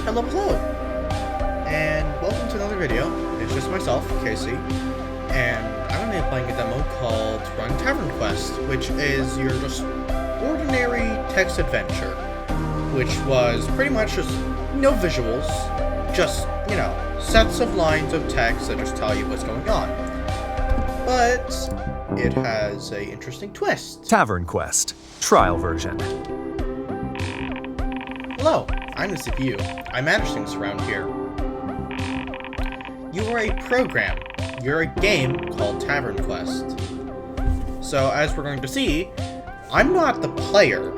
Hello, and welcome to another video. It's just myself, Casey, and I'm going to be playing a demo called Run Tavernquest, which is your just ordinary text adventure, which was pretty much just no visuals, just, sets of lines of text that just tell you what's going on. But it has an interesting twist. Tavernquest, trial version. Hello, I'm the CPU. I manage things around here. You are a program. You're a game called Tavernquest. So, as we're going to see, I'm not the player.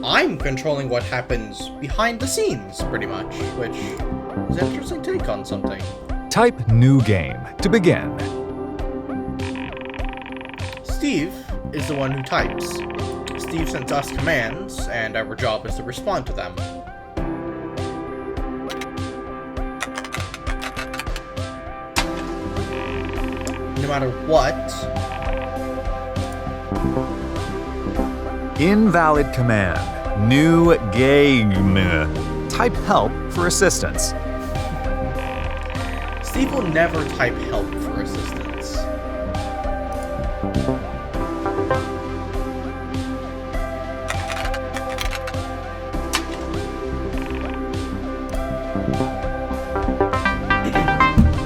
I'm controlling what happens behind the scenes, pretty much, which is an interesting take on something. Type new game to begin. Steve is the one who types. Steve sends us commands, and our job is to respond to them. No matter what. Invalid command. New game. Type help for assistance. Steve will never type help for assistance.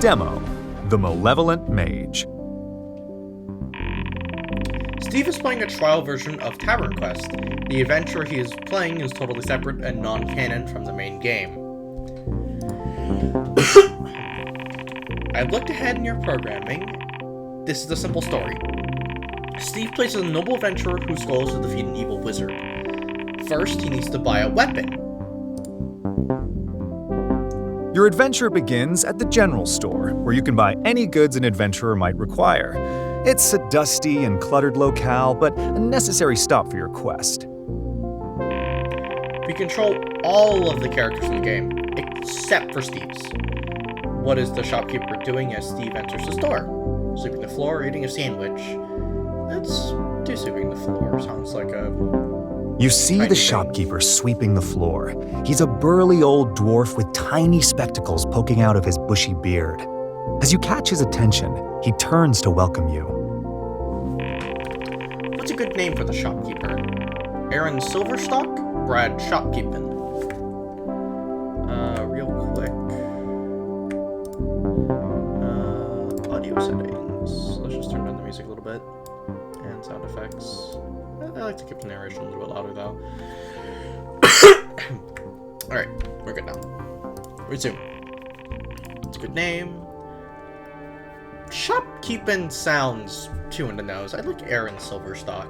Demo. The Malevolent Mage. Steve is playing a trial version of Tavernquest. The adventure he is playing is totally separate and non-canon from the main game. I've looked ahead in your programming. This is a simple story. Steve plays as a noble adventurer whose goal is to defeat an evil wizard. First, he needs to buy a weapon. Your adventure begins at the general store, where you can buy any goods an adventurer might require. It's a dusty and cluttered locale, but a necessary stop for your quest. We control all of the characters in the game, except for Steve's. What is the shopkeeper doing as Steve enters the store? Sweeping the floor, eating a sandwich. That's too sweeping the floor. Sounds like a... You see the shopkeeper sweeping the floor. He's a burly old dwarf with tiny spectacles poking out of his bushy beard. As you catch his attention, he turns to welcome you. What's a good name for the shopkeeper? Aaron Silverstock? Brad Shopkeepin. Real quick. Audio settings. Let's just turn down the music a little bit. And sound effects. I like to keep the narration a little bit louder, though. Alright, we're good now. Resume. It's a good name. Shopkeeping sounds too in the nose. I like Aaron Silverstock.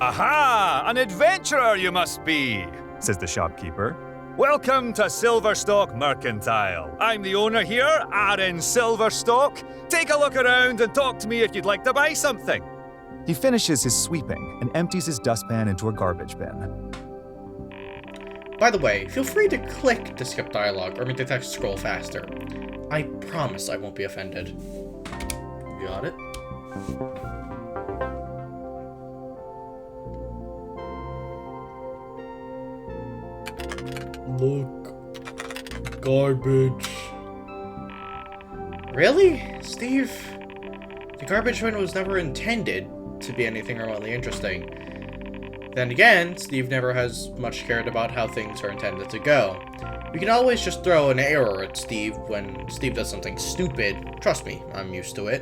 Aha! An adventurer you must be, says the shopkeeper. Welcome to Silverstock Mercantile. I'm the owner here, Aaron Silverstock. Take a look around and talk to me if you'd like to buy something. He finishes his sweeping and empties his dustpan into a garbage bin. By the way, feel free to click to skip dialogue or make the text scroll faster. I promise I won't be offended. Got it? Look. Garbage. Really? Steve? The garbage bin was never intended to be anything remotely interesting. Then again, Steve never has much cared about how things are intended to go. We can always just throw an error at Steve when Steve does something stupid. Trust me, I'm used to it.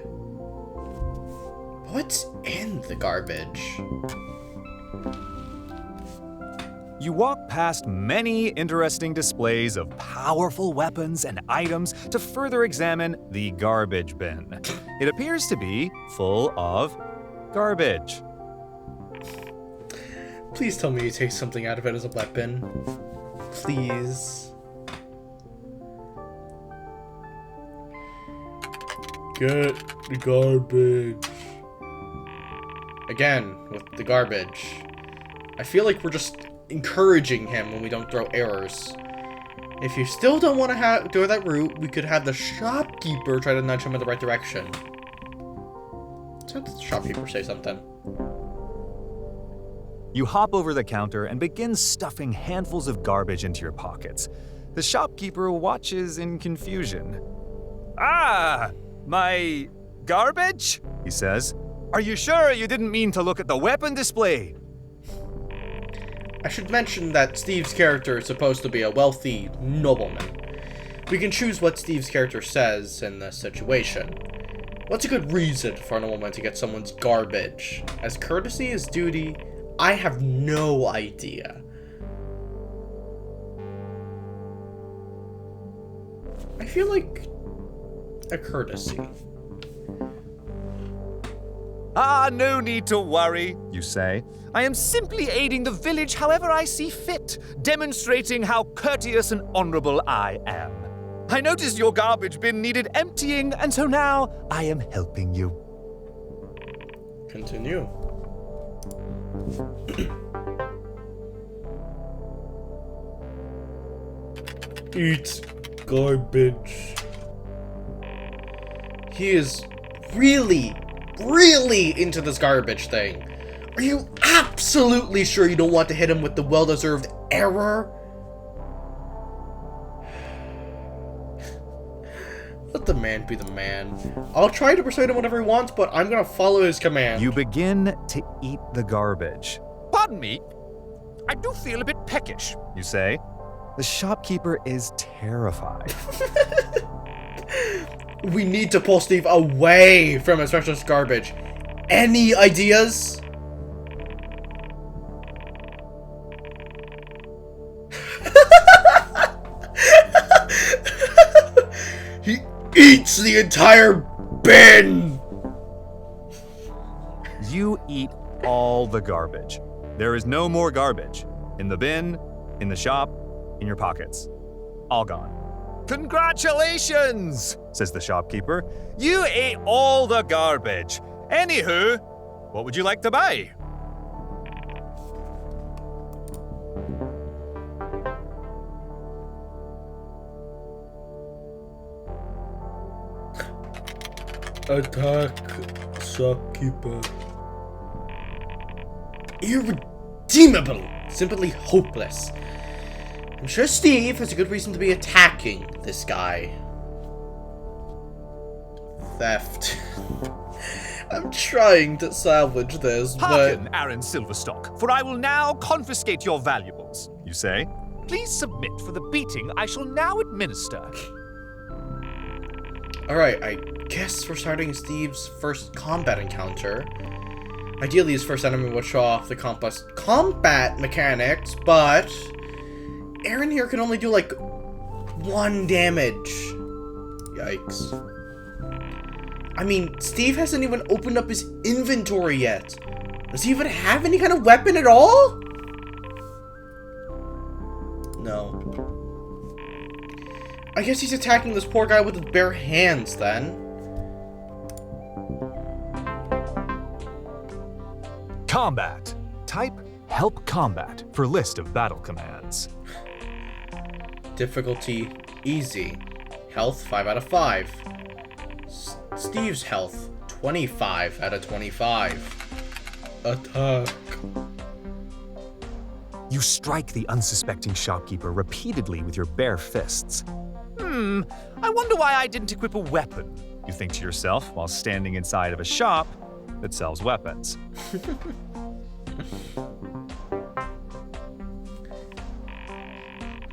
What's in the garbage? You walk past many interesting displays of powerful weapons and items to further examine the garbage bin. It appears to be full of garbage. Please tell me you take something out of it as a weapon. Please. Get the garbage. Again, with the garbage. I feel like we're just encouraging him when we don't throw errors. If you still don't want to go that route, we could have the shopkeeper try to nudge him in the right direction. Let's have the shopkeeper say something. You hop over the counter and begin stuffing handfuls of garbage into your pockets. The shopkeeper watches in confusion. Ah, my garbage? He says. Are you sure you didn't mean to look at the weapon display? I should mention that Steve's character is supposed to be a wealthy nobleman. We can choose what Steve's character says in this situation. What's a good reason for a nobleman to get someone's garbage? As courtesy, as duty? I have no idea. I feel like a courtesy. Ah, no need to worry, you say. I am simply aiding the village however I see fit, demonstrating how courteous and honorable I am. I noticed your garbage bin needed emptying, and so now I am helping you. Continue. Eat garbage. He is really into this garbage thing. Are you absolutely sure you don't want to hit him with the well-deserved error? Let the man be the man. I'll try to persuade him whatever he wants, but I'm gonna follow his command. You begin to eat the garbage. Pardon me, I do feel a bit peckish, you say. The shopkeeper is terrified. We need to pull Steve away from his precious garbage. Any ideas? He eats the entire bin! You eat all the garbage. There is no more garbage. In the bin, in the shop, in your pockets. All gone. Congratulations, says the shopkeeper. You ate all the garbage. Anywho, what would you like to buy? Attack, shopkeeper. Irredeemable. Simply hopeless. I'm sure Steve has a good reason to be attacking this guy. Theft. I'm trying to salvage this, Hearken, Aaron Silverstock, for I will now confiscate your valuables, you say. Please submit for the beating I shall now administer. Alright, I guess we're starting Steve's first combat encounter. Ideally, his first enemy would show off the combat mechanics, but Aaron here can only do, like, 1 damage. Yikes. I mean, Steve hasn't even opened up his inventory yet. Does he even have any kind of weapon at all? No. I guess he's attacking this poor guy with his bare hands, then. Combat. Type Help Combat for list of battle commands. Difficulty, easy. Health, 5 out of 5. Steve's health, 25 out of 25. Attack. You strike the unsuspecting shopkeeper repeatedly with your bare fists. I wonder why I didn't equip a weapon, you think to yourself while standing inside of a shop that sells weapons.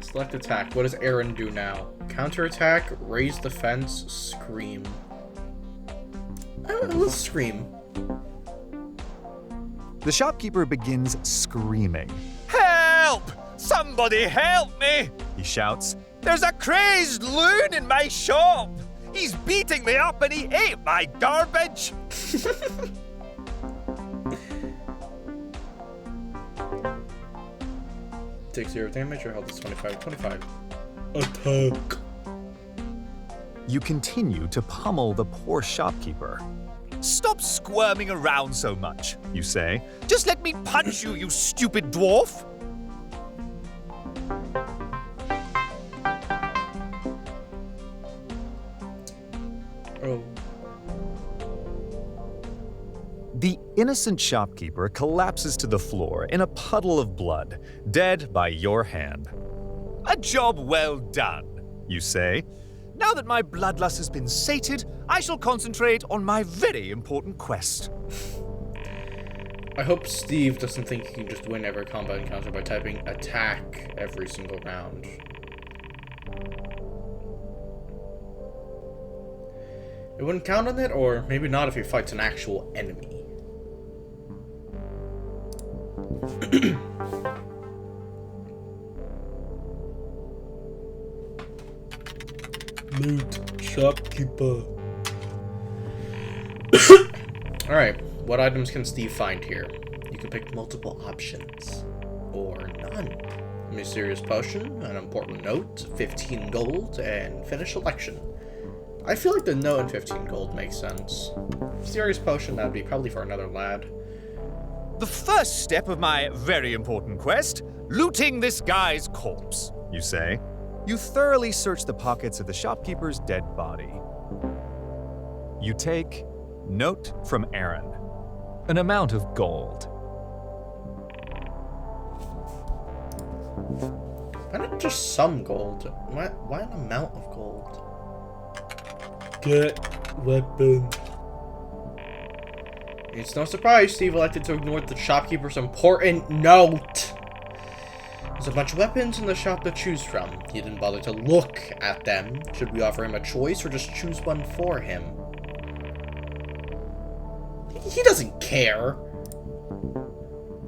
Select attack. What does Aaron do now? Counterattack, raise defense, scream. Let's scream. The shopkeeper begins screaming. Help! Somebody help me! He shouts. There's a crazed loon in my shop! He's beating me up and he ate my garbage! Takes 0 damage, your health is 25. Attack. You continue to pummel the poor shopkeeper. Stop squirming around so much, you say. Just let me punch you, you stupid dwarf! Oh. The innocent shopkeeper collapses to the floor in a puddle of blood, dead by your hand. A job well done, you say. Now that my bloodlust has been sated, I shall concentrate on my very important quest. I hope Steve doesn't think he can just win every combat encounter by typing attack every single round. It wouldn't count on it, or maybe not if he fights an actual enemy. Loot shopkeeper. Alright, what items can Steve find here? You can pick multiple options, or none. A mysterious potion, an important note, 15 gold, and finish selection. I feel like the note and 15 gold makes sense. Mysterious potion, that would be probably for another lad. The first step of my very important quest, looting this guy's corpse, you say. You thoroughly search the pockets of the shopkeeper's dead body. You take note from Aaron, an amount of gold. Why not just some gold? Why an amount of gold? Get weapon. It's no surprise Steve elected to ignore the shopkeeper's important note. There's a bunch of weapons in the shop to choose from. He didn't bother to look at them. Should we offer him a choice or just choose one for him? He doesn't care.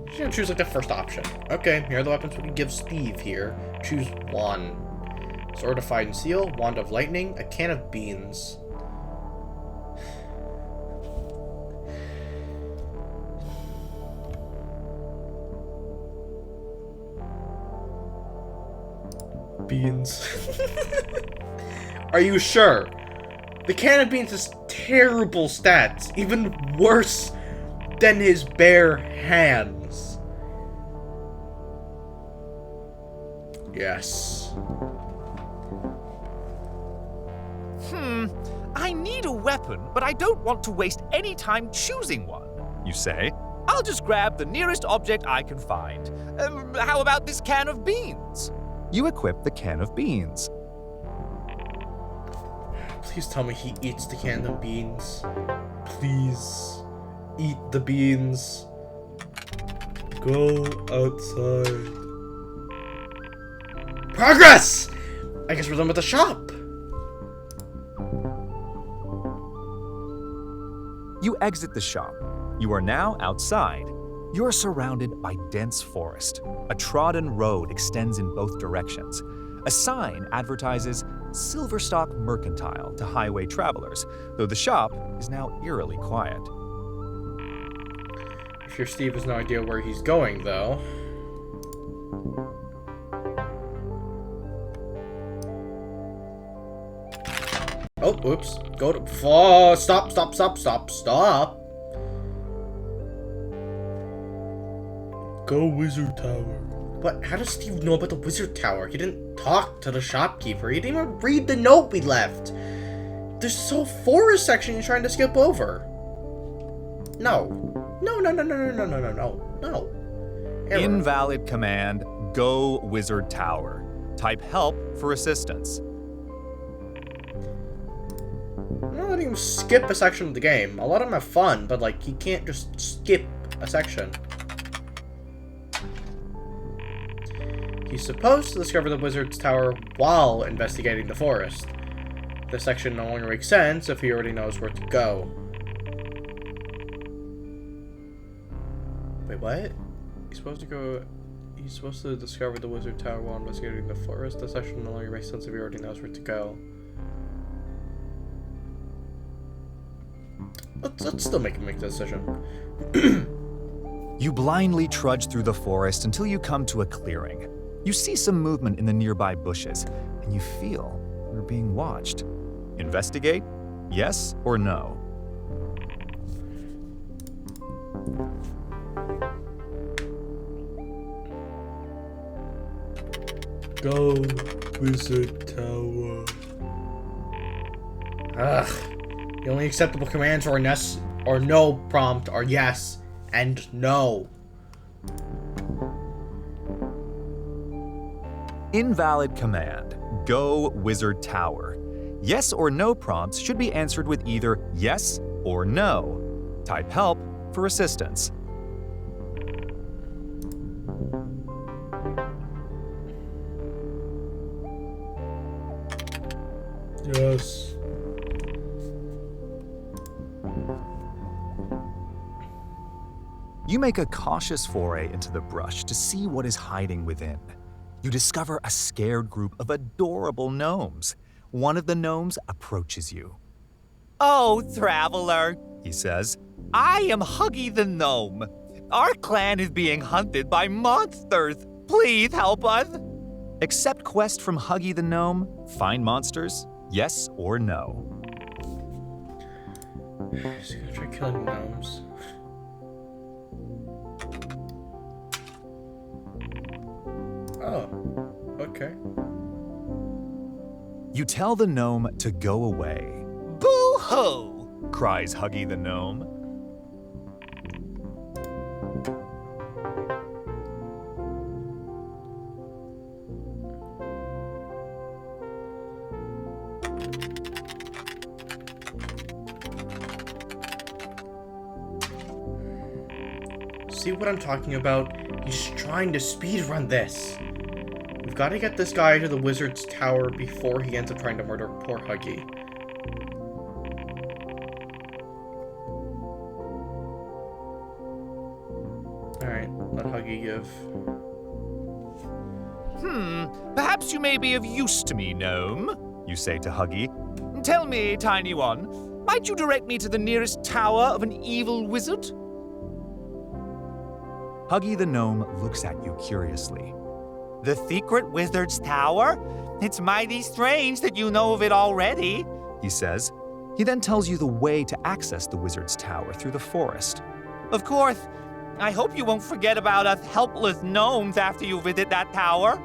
He's gonna choose like the first option. Okay, here are the weapons we can give Steve here. Choose one. Sword of Fire and Seal, Wand of Lightning, a can of beans. Beans. Are you sure? The can of beans has terrible stats, even worse than his bare hands. Yes. I need a weapon, but I don't want to waste any time choosing one, you say. I'll just grab the nearest object I can find. How about this can of beans? You equip the can of beans. Please tell me he eats the can of beans. Please. Eat the beans. Go outside. Progress! I guess we're done with the shop. You exit the shop. You are now outside. You're surrounded by dense forest. A trodden road extends in both directions. A sign advertises Silverstock Mercantile to highway travelers, though the shop is now eerily quiet. I'm sure Steve has no idea where he's going, though. Oh, oops. Go to... Oh, stop. Go Wizard Tower. What? How does Steve know about the Wizard Tower? He didn't talk to the shopkeeper. He didn't even read the note we left. There's this whole forest section you're trying to skip over. No. Error. Invalid command, go Wizard Tower. Type help for assistance. I'm not letting him skip a section of the game. I'll let him have fun, but like, he can't just skip a section. He's supposed to discover the Wizard's Tower while investigating the forest. This section no longer makes sense if he already knows where to go. Wait, what? He's supposed to discover the Wizard Tower while investigating the forest. This section no longer makes sense if he already knows where to go. Let's still make him make the decision. You blindly trudge through the forest until you come to a clearing. You see some movement in the nearby bushes, and you feel you're being watched. Investigate? Yes or no? Go, Wizard Tower. Ugh. The only acceptable commands are or no prompt, or yes and no. Invalid command. Go Wizard Tower. Yes or no prompts should be answered with either yes or no. Type help for assistance. Yes. You make a cautious foray into the brush to see what is hiding within. You discover a scared group of adorable gnomes. One of the gnomes approaches you. "Oh, traveler," he says, "I am Huggy the Gnome. Our clan is being hunted by monsters. Please help us." Accept quest from Huggy the Gnome. Find monsters. Yes or no. He's gonna try killing gnomes. Oh, okay. You tell the gnome to go away. "Boo-hoo!" Cries Huggy the Gnome. See what I'm talking about? He's trying to speedrun this. We've got to get this guy to the wizard's tower before he ends up trying to murder poor Huggy. Alright, let Huggy give. Perhaps you may be of use to me, gnome," you say to Huggy. "Tell me, tiny one, might you direct me to the nearest tower of an evil wizard?" Huggy the Gnome looks at you curiously. "The secret wizard's tower? It's mighty strange that you know of it already," He says. He then tells you the way to access the wizard's tower through the forest. "Of course, I hope you won't forget about us helpless gnomes after you visit that tower."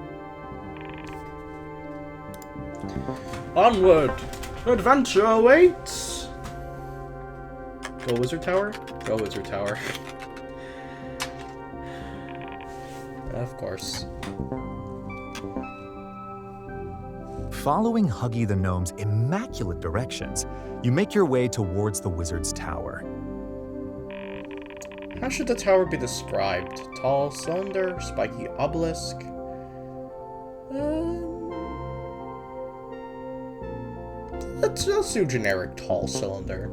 Onward! Adventure awaits! Go wizard tower? Go wizard tower. Of course. Following Huggy the Gnome's immaculate directions, you make your way towards the wizard's tower. How should the tower be described? Tall cylinder, spiky obelisk? Let's do generic tall cylinder.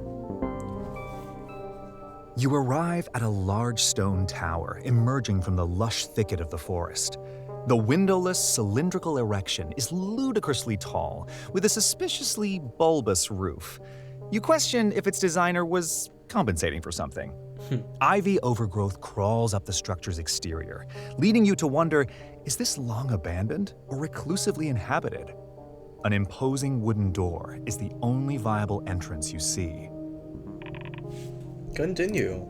You arrive at a large stone tower emerging from the lush thicket of the forest. The windowless, cylindrical erection is ludicrously tall, with a suspiciously bulbous roof. You question if its designer was compensating for something. Ivy overgrowth crawls up the structure's exterior, leading you to wonder, is this long abandoned or reclusively inhabited? An imposing wooden door is the only viable entrance you see. Continue.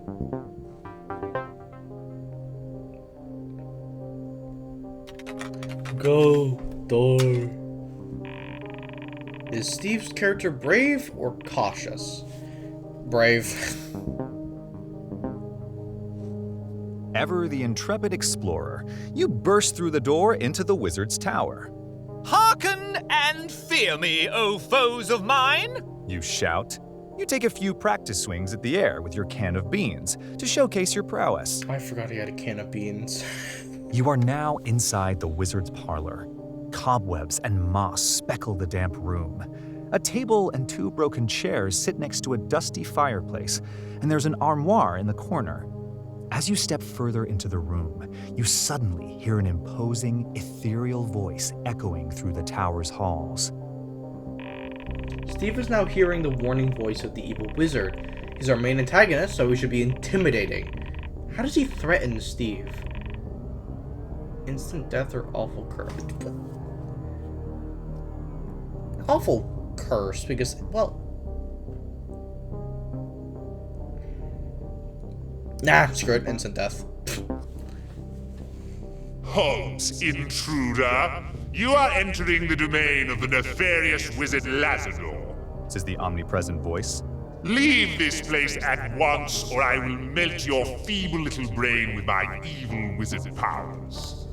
Go, door. Is Steve's character brave or cautious? Brave. Ever the intrepid explorer, you burst through the door into the wizard's tower. "Hearken and fear me, O foes of mine!" You shout. You take a few practice swings at the air with your can of beans to showcase your prowess. I forgot he had a can of beans. You are now inside the wizard's parlor. Cobwebs and moss speckle the damp room. A table and two broken chairs sit next to a dusty fireplace, and there's an armoire in the corner. As you step further into the room, you suddenly hear an imposing, ethereal voice echoing through the tower's halls. Steve is now hearing the warning voice of the evil wizard. He's our main antagonist, so we should be intimidating. How does he threaten Steve? Instant death or awful curse? Awful curse, because, well... Nah, screw it, instant death. Halt, intruder! You are entering the domain of the nefarious wizard Lazador. Says the omnipresent voice. Leave this place at once, or I will melt your feeble little brain with my evil wizard powers.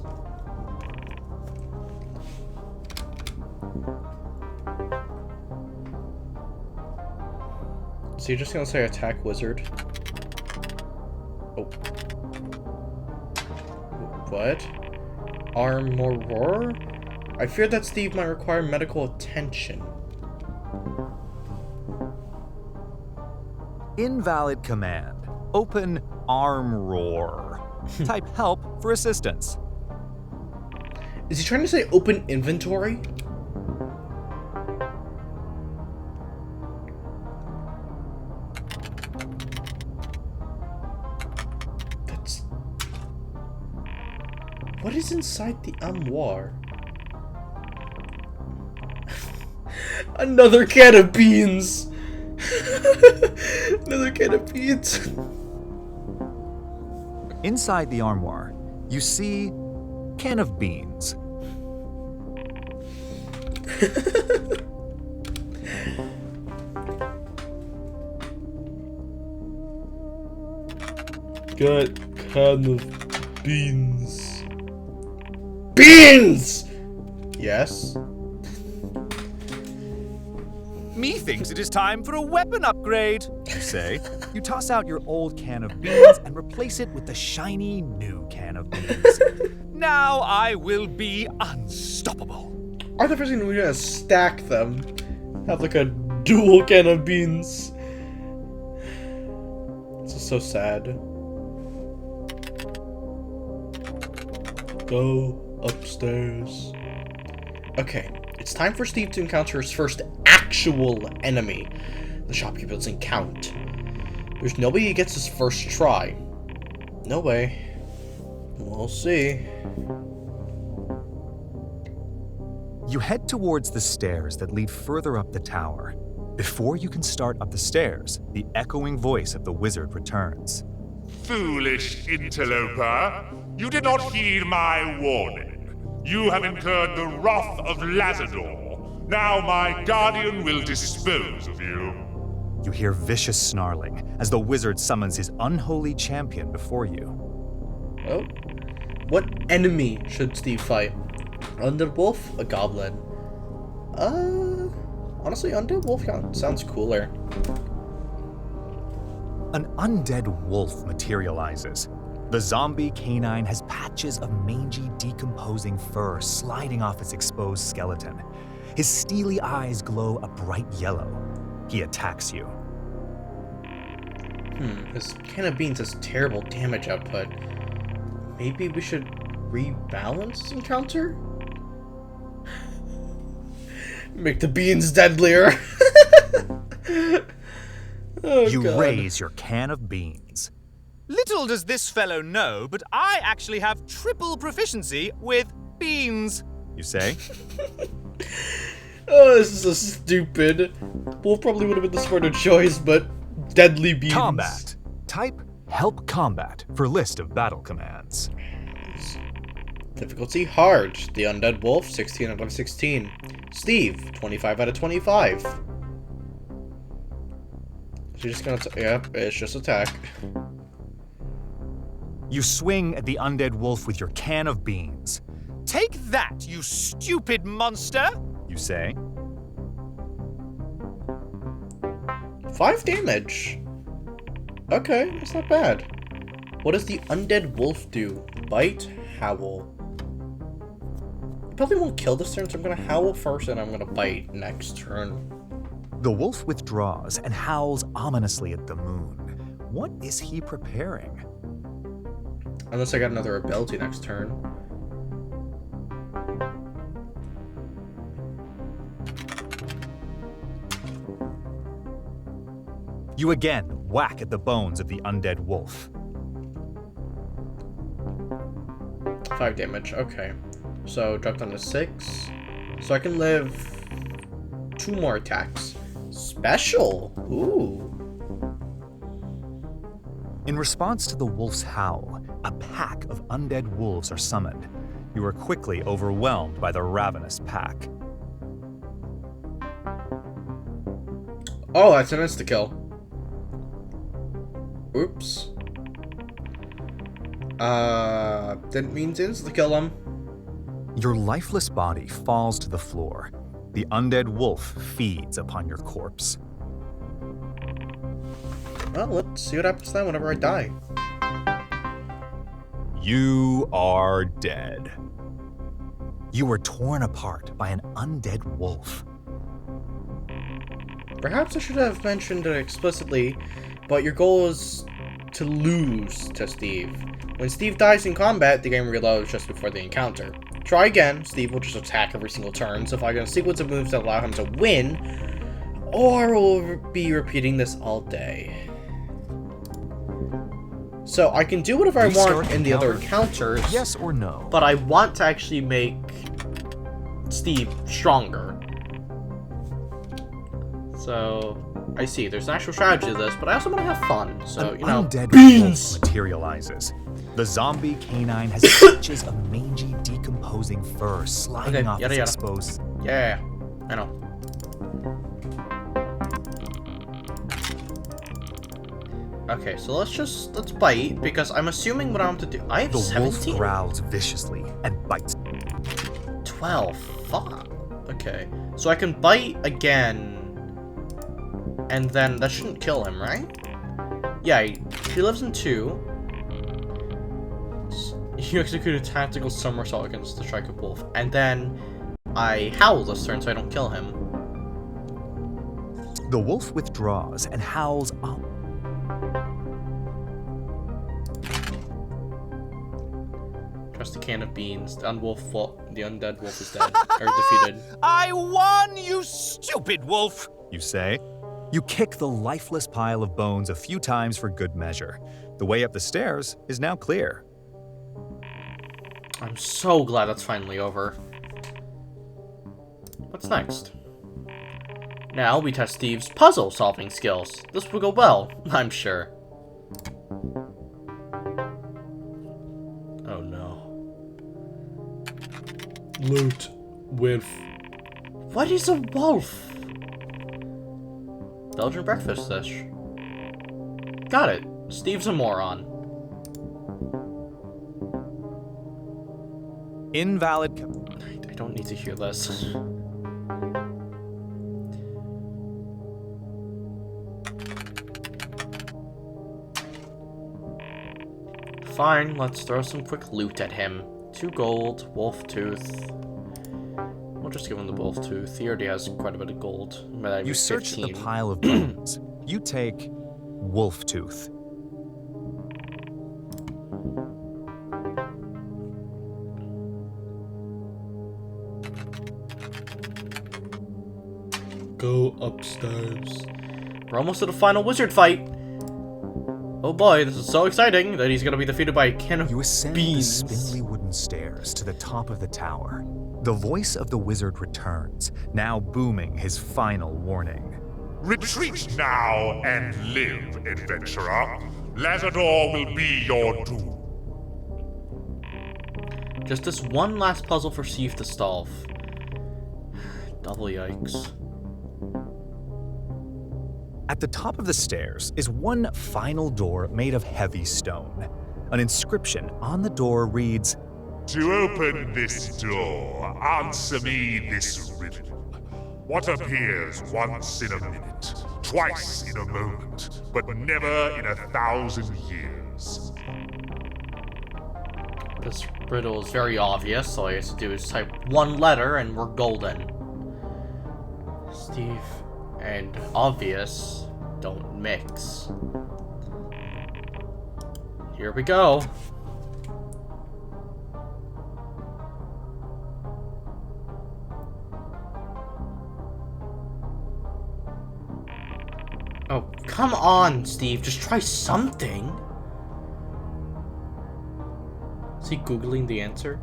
So you're just gonna say attack wizard? Oh. What? Armorer? I fear that Steve might require medical attention. Invalid command. Open arm roar. Type help for assistance. Is he trying to say open inventory? That's... What is inside the armoire? Another can of beans! Another can of beans. Inside the armoire, you see can of beans. Got can of beans. Beans! Yes. Methinks it is time for a weapon upgrade, You say. You toss out your old can of beans and replace it with the shiny new can of beans. Now I will be unstoppable. I thought first thing we were gonna stack them. Have like a dual can of beans. This is so sad. Go upstairs. Okay, it's time for Steve to encounter his first actual enemy. The shopkeeper doesn't count. There's nobody who gets his first try. No way. We'll see. You head towards the stairs that lead further up the tower. Before you can start up the stairs, the echoing voice of the wizard returns. Foolish interloper, you did not heed my warning. You have incurred the wrath of Lazador. Now my guardian will dispose of you. You hear vicious snarling as the wizard summons his unholy champion before you. Oh. What enemy should Steve fight? Underwolf? A goblin? Honestly, Underwolf sounds cooler. An undead wolf materializes. The zombie canine has patches of mangy, decomposing fur sliding off its exposed skeleton. His steely eyes glow a bright yellow. He attacks you. This can of beans has terrible damage output. Maybe we should rebalance this encounter? Make the beans deadlier. Oh, You God. raise your can of beans. Little does this fellow know, but I actually have triple proficiency with beans. You say. Oh, this is so stupid. Wolf probably would have been the smarter choice, but deadly beans. Combat. Type help combat for list of battle commands. Difficulty hard. The undead wolf, 16 out of 16. Steve, 25 out of 25. So you're just gonna, yep, it's just attack. You swing at the undead wolf with your can of beans. Take that, you stupid monster! You say. 5 damage. Okay, that's not bad. What does the undead wolf do? Bite, howl. He probably won't kill this turn, so I'm gonna howl first and I'm gonna bite next turn. The wolf withdraws and howls ominously at the moon. What is he preparing? Unless I got another ability next turn. You again whack at the bones of the undead wolf. 5 damage, okay. So drop down to 6. So I can live 2 more attacks. Special! Ooh. In response to the wolf's howl, a pack of undead wolves are summoned. You are quickly overwhelmed by the ravenous pack. Oh, that's an insta-kill. Oops. Didn't mean to instantly kill him. Your lifeless body falls to the floor. The undead wolf feeds upon your corpse. Well, let's see what happens then whenever I die. You are dead. You were torn apart by an undead wolf. Perhaps I should have mentioned it explicitly, but your goal is to lose to Steve. When Steve dies in combat, the game reloads just before the encounter. Try again, Steve will just attack every single turn, so if I get a sequence of moves that allow him to win, or we'll be repeating this all day. So I can do whatever I want in the other encounters, Yes or no? but I want to actually make Steve stronger. So, I see, there's an actual strategy to this, but I also want to have fun, so, you know, Undead beans! wolf materializes. The zombie canine has patches of mangy, decomposing fur sliding Okay, off yada its yada. exposed. Yeah, I know. Okay, so let's bite, because I'm assuming what I'm to do. I have The wolf 17? growls viciously and bites. 12. Fuck. Okay. So I can bite again, and then that shouldn't kill him, right? Yeah, she lives in 2. You execute a tactical somersault against the striker wolf, and then I howl this turn so I don't kill him. The wolf withdraws and howls up. Trust a can of beans. The undead wolf is dead. Or defeated. I won, you stupid wolf! You say. You kick the lifeless pile of bones a few times for good measure. The way up the stairs is now clear. I'm so glad that's finally over. What's next? Now we test Steve's puzzle-solving skills. This will go well, I'm sure. Oh no. Loot with... What is a wolf? Belgian breakfast dish. Got it. Steve's a moron. Invalid. I don't need to hear this. Fine, let's throw some quick loot at him. 2 gold, wolf tooth. We'll just give him the wolf tooth. He already has quite a bit of gold. You search the 15. pile of bones. You take wolf tooth. Go upstairs. We're almost to the final wizard fight. Oh boy, this is so exciting that he's gonna be defeated by a can of You ascend beans. the spindly wooden stairs to the top of the tower. The voice of the wizard returns, now booming his final warning. Retreat now and live, adventurer. Lazador will be your doom. Just this one last puzzle for Steve to solve. Double yikes. At the top of the stairs is one final door made of heavy stone. An inscription on the door reads, To open this door, answer me this riddle. What appears once in a minute, twice in a moment, but never in 1,000 years? This riddle is very obvious, so all I have to do is type one letter and we're golden. Steve and obvious don't mix. Here we go. Oh, come on, Steve. Just try something. Is he Googling the answer?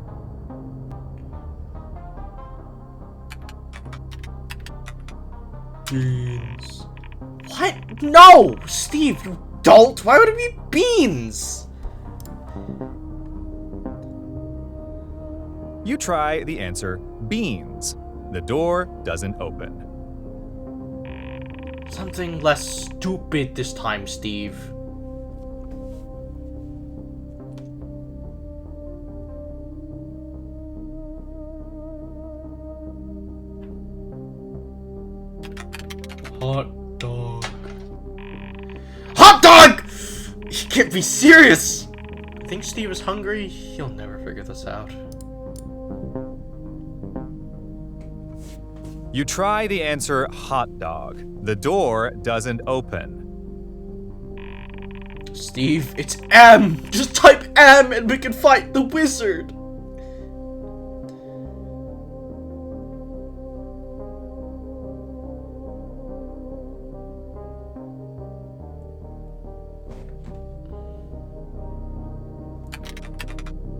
Beans. What? No! Steve, you don't! Why would it be beans? You try the answer, beans. The door doesn't open. Something less stupid this time, Steve. Hot dog. Hot dog! You can't be serious! I think Steve is hungry. He'll never figure this out. You try the answer hot dog. The door doesn't open. Steve, it's M! Just type M and we can fight the wizard!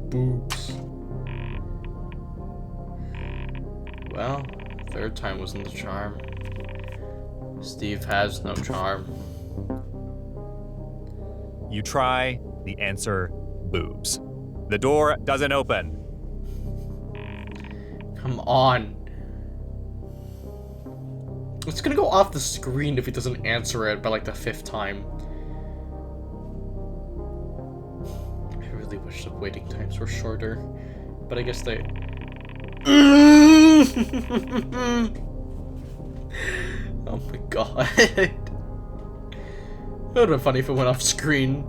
Boobs. Well, third time wasn't the charm. Steve has no charm. You try the answer boobs. The door doesn't open. Come on. It's gonna go off the screen if he doesn't answer it by like the 5th time. I really wish the waiting times were shorter, but I guess they... Oh my god. It would have been funny if it went off screen.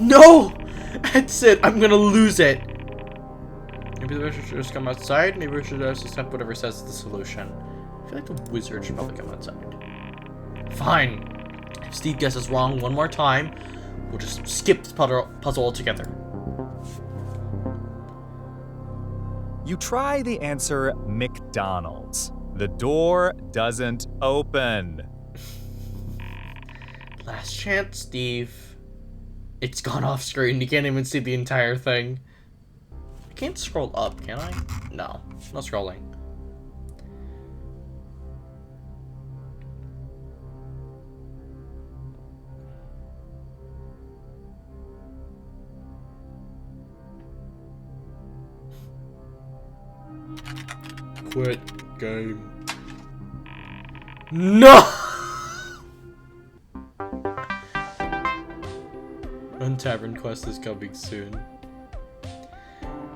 No! That's it. I'm gonna lose it. Maybe the wizard should just come outside. Maybe we should just accept whatever says the solution. I feel like the wizard should probably come outside. Fine. If Steve guesses wrong one more time, we'll just skip this puzzle altogether. You try the answer McDonald's. The door doesn't open. Last chance, Steve. It's gone off screen. You can't even see the entire thing. I can't scroll up, can I? No, no scrolling. Quit game. No! Run Tavernquest is coming soon.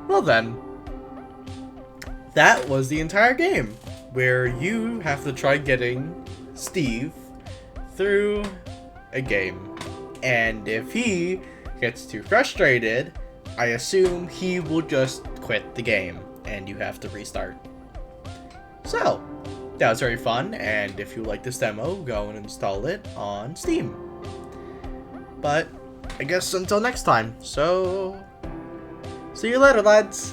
Well then, that was the entire game, where you have to try getting Steve through a game. And if he gets too frustrated, I assume he will just quit the game, and you have to restart. So, that was very fun, and if you like this demo, go and install it on Steam. But, I guess until next time, so... see you later, lads!